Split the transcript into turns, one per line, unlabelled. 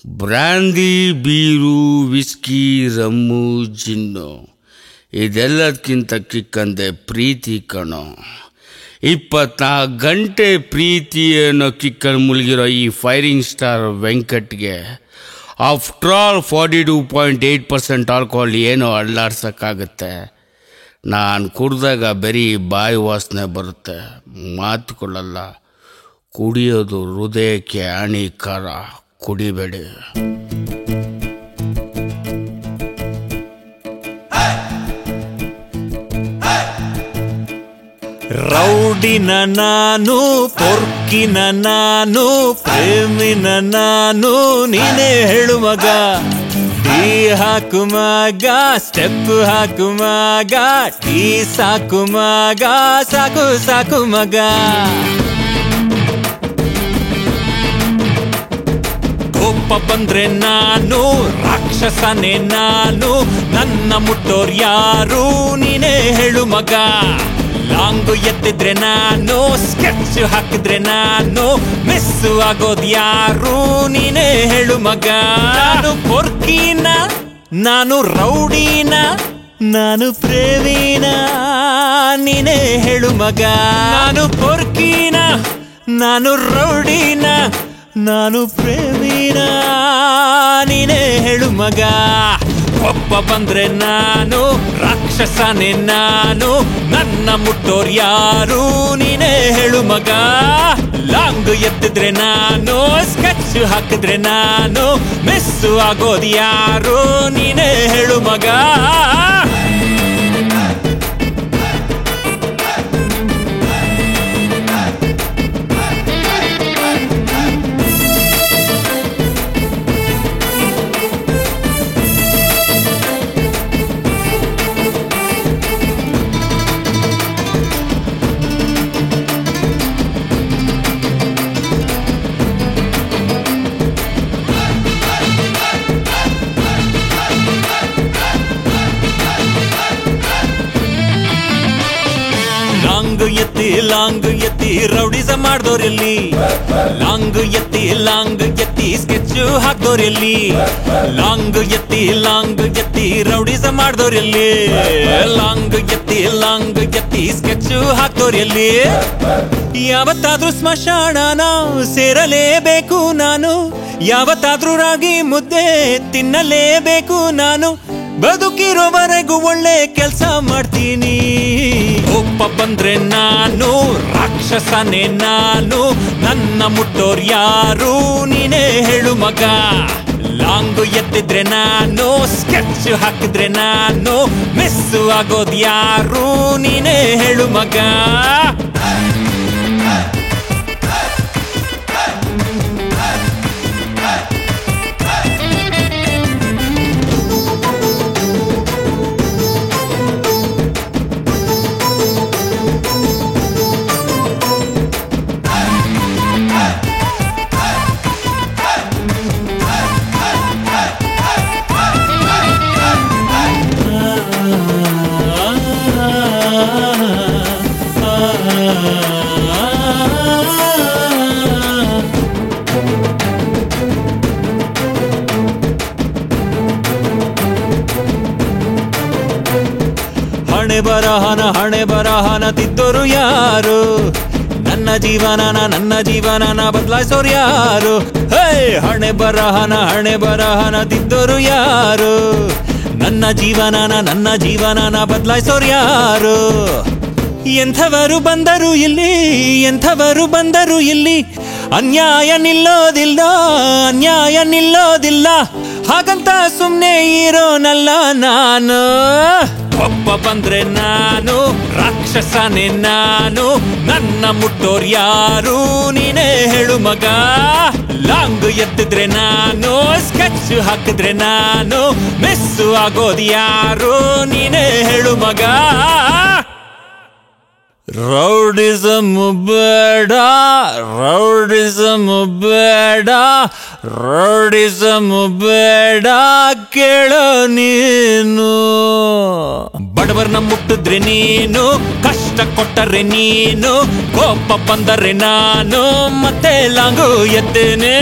ಬ್ರ್ಯಾಂದಿ, beer, whisky, rum, gin ಇದೆಲ್ಲದಕ್ಕಿಂತ ಕಿಕ್ಕಂದೆ ಪ್ರೀತಿ ಕಣೋ. 24 ಗಂಟೆ ಪ್ರೀತಿ ಅನ್ನೋ ಕಿಕ್ಕನ್ನು ಮುಳುಗಿರೋ ಈ ಫೈರಿಂಗ್ ಸ್ಟಾರ್ ವೆಂಕಟ್ಗೆ ಆಫ್ಟರ್ ಆಲ್ 42.8% ಆಲ್ಕೋಹಾಲ್ ಏನೋ ಅಳ್ಳಾಡ್ಸೋಕ್ಕಾಗತ್ತೆ. ನಾನು ಕುಡ್ದಾಗ ಬರೀ ಬಾಯಿ ವಾಸನೆ ಬರುತ್ತೆ, ಮಾತುಕೊಳ್ಳಲ್ಲ. ಕುಡಿಯೋದು ಹೃದಯಕ್ಕೆ ಹಾನಿಕಾರ, ಕುಡಿಬೇಡಿ.
ರೌಡಿನ ನಾನು, ಪೊರ್ಕಿನ ನಾನು, ಪ್ರೇಮಿನ ನಾನು, ನೀನೇ ಹೇಳು ಮಗ. ಟೀ ಹಾಕು ಮಗ, ಸ್ಟೆಪ್ ಹಾಕು ಮಗ, ಟೀ ಸಾಕು ಮಗ, ಸಾಕು ಸಾಕು ಮಗ. ಕೋಪ ಬಂದ್ರೆ ನಾನು ರಾಕ್ಷಸನೇ ನಾನು, ನನ್ನ ಮುಟ್ಟೋರ್ ಯಾರು ನೀನೇ ಹೇಳು ಮಗ. ಲಾಂಗು ಎತ್ತಿದ್ರೆ ನಾನು, ಸ್ಕೆಚ್ ಹಾಕಿದ್ರೆ ನಾನು, ಮಿಸ್ ಆಗೋದ್ ಯಾರು ನೀನೇ ಹೇಳು ಮಗ. ನಾನು ಪೊರ್ಕಿನ, ನಾನು ರೌಡಿನ, ನಾನು ಪ್ರೇಮಿನ, ನೀನೇ ಹೇಳು ಮಗ. ನಾನು ಪೊರ್ಕಿನ, ನಾನು ರೌಡಿನ, ನಾನು ಪ್ರೇಮಿನ, ನೀನೇ ಹೇಳು ಮಗ. ಒಬ್ಬ ಬಂದ್ರೆ ನಾನು ರಾಕ್ಷಸನೇ ನಾನು, ನನ್ನ ಮುಟ್ಟೋರ್ ಯಾರು ನೀನೇ ಹೇಳು ಮಗ. ಲಾಂಗ್ ಎತ್ತಿದ್ರೆ ನಾನು, ಸ್ಕೆಚ್ ಹಾಕಿದ್ರೆ ನಾನು, ಮಿಸ್ ಆಗೋದ್ ಯಾರು ನೀನೇ ಹೇಳು ಮಗ. ಲಾಂಗ್ ಎತ್ತಿ ರೌಡಿಸ ಮಾಡ್ದೋರೆಲ್ಲಿ, ಲಾಂಗ್ ಎತ್ತಿ ಸ್ಕೆಚ್ ಹಾಕ್ದೋರೆಲ್ಲಿ, ಲಾಂಗ್ ಎತ್ತಿ ರೌಡಿಸ ಮಾಡ್ದೋರೆಲ್ಲಿ, ಲಾಂಗ್ ಎತ್ತಿ ಸ್ಕೆಚ್ ಹಾಕ್ದೋರೆಲ್ಲಿ. ಯಾವತ್ತಾದ್ರೂ ಸ್ಮಶಾನನ ಸೇರಲೇಬೇಕು ನಾನು, ಯಾವತ್ತಾದ್ರೂ ರಾಗಿ ಮುದ್ದೆ ತಿನ್ನಲೇಬೇಕು ನಾನು, ಬದುಕಿರೋವರೆಗೂ ಒಳ್ಳೆ ಕೆಲಸ ಮಾಡ್ತೀನಿ. ಒಬ್ಬ ಬಂದ್ರೆ ನಾನು ರಾಕ್ಷಸನೇ ನಾನು, ನನ್ನ ಮುಟ್ಟೋರ್ ಯಾರು ನೀನೇ ಹೇಳು ಮಗ. ಲಾಂಗು ಎತ್ತಿದ್ರೆ ನಾನು, ಸ್ಕೆಚ್ ಹಾಕಿದ್ರೆ ನಾನು, ಮಿಸ್ ಆಗೋದ್ ಯಾರು ನೀನೇ ಹೇಳು ಮಗ. ಹಣೆ ಬರಹನ ತಿದ್ದೋರು ಯಾರು, ನನ್ನ ಜೀವನನ ಬದಲಾಯಿಸೋರು ಯಾರು. ಹೇ ಹಣೆ ಬರಹನ ತಿದ್ದೋರು ಯಾರು, ನನ್ನ ಜೀವನನ ಬದಲಾಯಿಸೋರು ಯಾರು. ಎಂಥವರು ಬಂದರು ಇಲ್ಲಿ, ಅನ್ಯಾಯ ನಿಲ್ಲೋದಿಲ್ಲ, ಹಾಗಂತ ಸುಮ್ನೆ ಇರೋನಲ್ಲ ನಾನು. ಒಬ್ಬ ಬಂದ್ರೆ ನಾನು ರಾಕ್ಷಸನೇ ನಾನು, ನನ್ನ ಮುಟ್ಟೋರ್ ಯಾರು ನೀನೇ ಹೇಳು ಮಗ. ಲಾಂಗ್ ಎತ್ತಿದ್ರೆ ನಾನು, ಸ್ಕೆಚ್ ಹಾಕಿದ್ರೆ ನಾನು, ಮಿಸ್ ಆಗೋದ್ ಯಾರು ನೀನೇ ಹೇಳು ಮಗ. ರೌಡಿಸಮ್ ಬೇಡ, ಕೇಳೋ ನೀನು. ಬಡವರನ್ನ ಮುಟ್ಟಿದ್ರೆ ನೀನು, ಕಷ್ಟ ಕೊಟ್ಟರೆ ನೀನು, ಕೋಪ ಬಂದರೆ ನಾನು ಮತ್ತೆ ಲಾಂಗು ಎತ್ತೇನೆ.